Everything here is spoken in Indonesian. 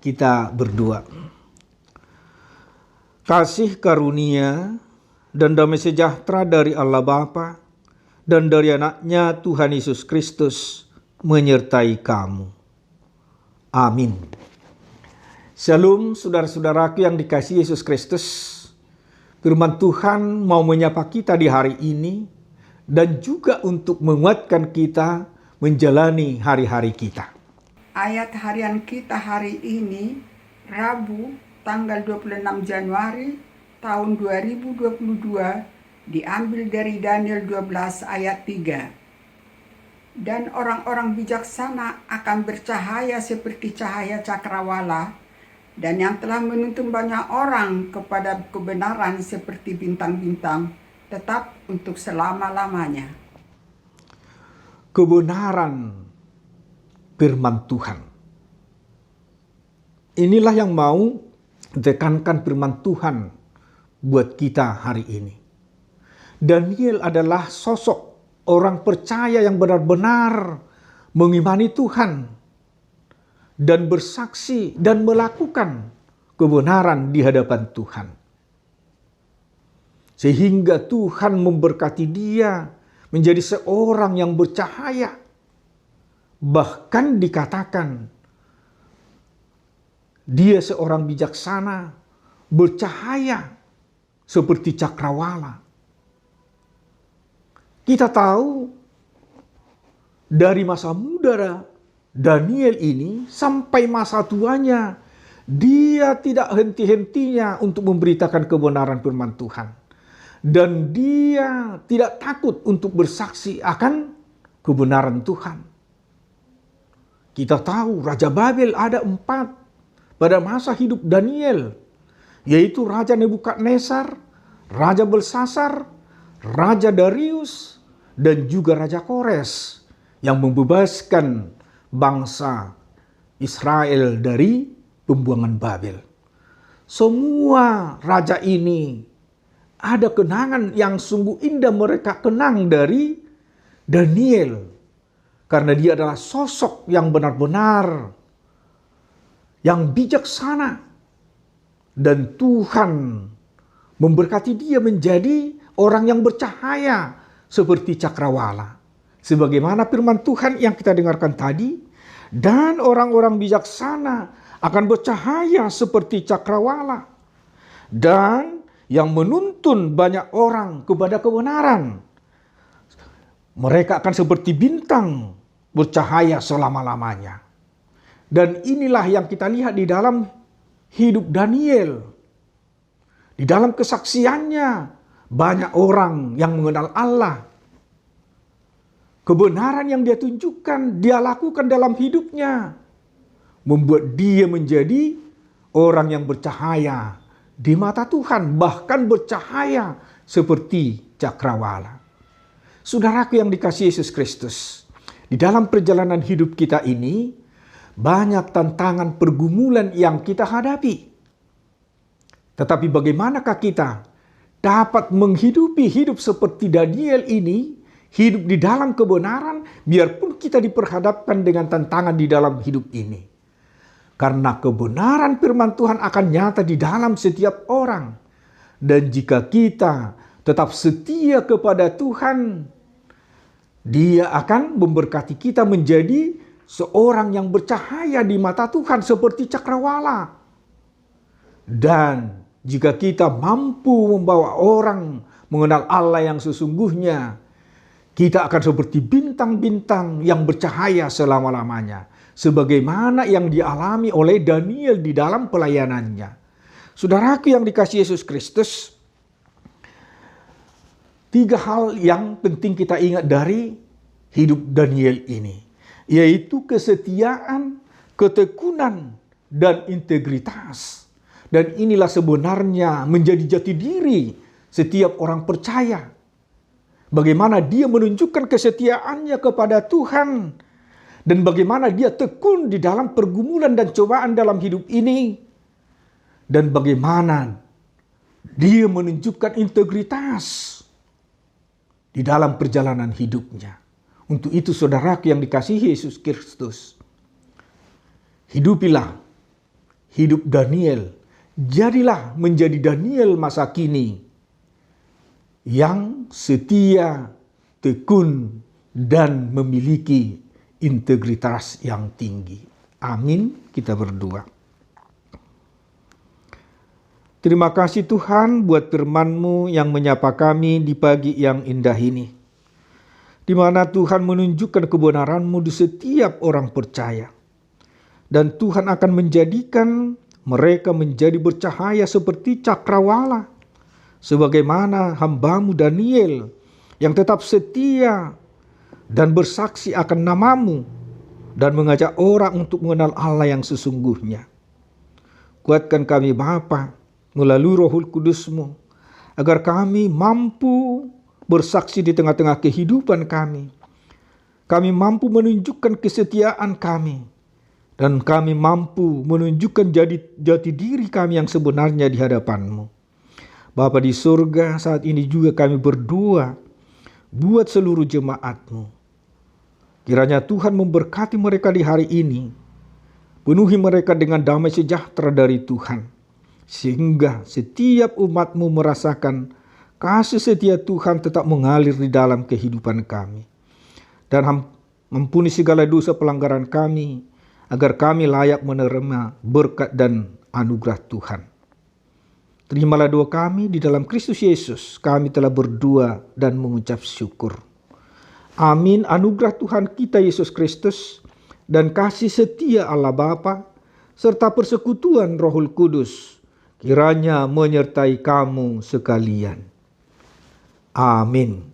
Kita berdoa. Kasih karunia dan damai sejahtera dari Allah Bapa dan dari anaknya Tuhan Yesus Kristus menyertai kamu. Amin. Shalom saudara-saudaraku yang dikasihi Yesus Kristus. Firman Tuhan mau menyapa kita di hari ini dan juga untuk menguatkan kita menjalani hari-hari kita. Ayat harian kita hari ini, Rabu, tanggal 26 Januari tahun 2022, diambil dari Daniel 12 ayat 3. Dan orang-orang bijaksana akan bercahaya seperti cahaya cakrawala, dan yang telah menuntun banyak orang kepada kebenaran seperti bintang-bintang, tetap untuk selama-lamanya. Kebenaran firman Tuhan. Inilah yang mau tekankan firman Tuhan buat kita hari ini. Daniel adalah sosok orang percaya yang benar-benar mengimani Tuhan dan bersaksi dan melakukan kebenaran di hadapan Tuhan. Sehingga Tuhan memberkati dia menjadi seorang yang bercahaya. Bahkan dikatakan dia seorang bijaksana, bercahaya seperti cakrawala. Kita tahu dari masa muda Daniel ini sampai masa tuanya, dia tidak henti-hentinya untuk memberitakan kebenaran firman Tuhan. Dan dia tidak takut untuk bersaksi akan kebenaran Tuhan. Kita tahu Raja Babel ada 4 pada masa hidup Daniel, yaitu Raja Nebukadnezar, Raja Belsasar, Raja Darius, dan juga Raja Kores yang membebaskan bangsa Israel dari pembuangan Babel. Semua raja ini ada kenangan yang sungguh indah mereka kenang dari Daniel. Karena dia adalah sosok yang benar-benar, yang bijaksana. Dan Tuhan memberkati dia menjadi orang yang bercahaya seperti cakrawala. Sebagaimana firman Tuhan yang kita dengarkan tadi, dan orang-orang bijaksana akan bercahaya seperti cakrawala. Dan yang menuntun banyak orang kepada kebenaran. Mereka akan seperti bintang bercahaya selama-lamanya. Dan inilah yang kita lihat di dalam hidup Daniel. Di dalam kesaksiannya banyak orang yang mengenal Allah. Kebenaran yang dia tunjukkan, dia lakukan dalam hidupnya. Membuat dia menjadi orang yang bercahaya di mata Tuhan. Bahkan bercahaya seperti cakrawala. Saudaraku yang dikasihi Yesus Kristus, di dalam perjalanan hidup kita ini, banyak tantangan pergumulan yang kita hadapi. Tetapi bagaimanakah kita dapat menghidupi hidup seperti Daniel ini, hidup di dalam kebenaran, biarpun kita diperhadapkan dengan tantangan di dalam hidup ini. Karena kebenaran firman Tuhan akan nyata di dalam setiap orang. Dan jika kita tetap setia kepada Tuhan, Dia akan memberkati kita menjadi seorang yang bercahaya di mata Tuhan seperti cakrawala. Dan jika kita mampu membawa orang mengenal Allah yang sesungguhnya, kita akan seperti bintang-bintang yang bercahaya selama-lamanya, sebagaimana yang dialami oleh Daniel di dalam pelayanannya. Saudaraku yang dikasihi Yesus Kristus, 3 hal yang penting kita ingat dari hidup Daniel ini, yaitu kesetiaan, ketekunan, dan integritas. Dan inilah sebenarnya menjadi jati diri setiap orang percaya. Bagaimana dia menunjukkan kesetiaannya kepada Tuhan, dan bagaimana dia tekun di dalam pergumulan dan cobaan dalam hidup ini, dan bagaimana dia menunjukkan integritas di dalam perjalanan hidupnya. Untuk itu saudaraku yang dikasihi Yesus Kristus, hidupilah hidup Daniel, jadilah menjadi Daniel masa kini yang setia, tekun, dan memiliki integritas yang tinggi. Amin. Kita berdoa. Terima kasih Tuhan buat firman-Mu yang menyapa kami di pagi yang indah ini, di mana Tuhan menunjukkan kebenaran-Mu di setiap orang percaya. Dan Tuhan akan menjadikan mereka menjadi bercahaya seperti cakrawala, sebagaimana hamba-Mu Daniel yang tetap setia dan bersaksi akan nama-Mu dan mengajak orang untuk mengenal Allah yang sesungguhnya. Kuatkan kami Bapa melalui Roh Kudus-Mu, agar kami mampu bersaksi di tengah-tengah kehidupan kami. Kami mampu menunjukkan kesetiaan kami, dan kami mampu menunjukkan jati diri kami yang sebenarnya di hadapan-Mu. Bapa di surga, saat ini juga kami berdoa buat seluruh jemaat-Mu. Kiranya Tuhan memberkati mereka di hari ini, penuhi mereka dengan damai sejahtera dari Tuhan, sehingga setiap umat-Mu merasakan kasih setia Tuhan tetap mengalir di dalam kehidupan kami. Dan ampuni segala dosa pelanggaran kami, agar kami layak menerima berkat dan anugerah Tuhan. Terimalah doa kami di dalam Kristus Yesus. Kami telah berdoa dan mengucap syukur. Amin. Anugerah Tuhan kita Yesus Kristus dan kasih setia Allah Bapa serta persekutuan Roh Kudus kiranya menyertai kamu sekalian. Amin.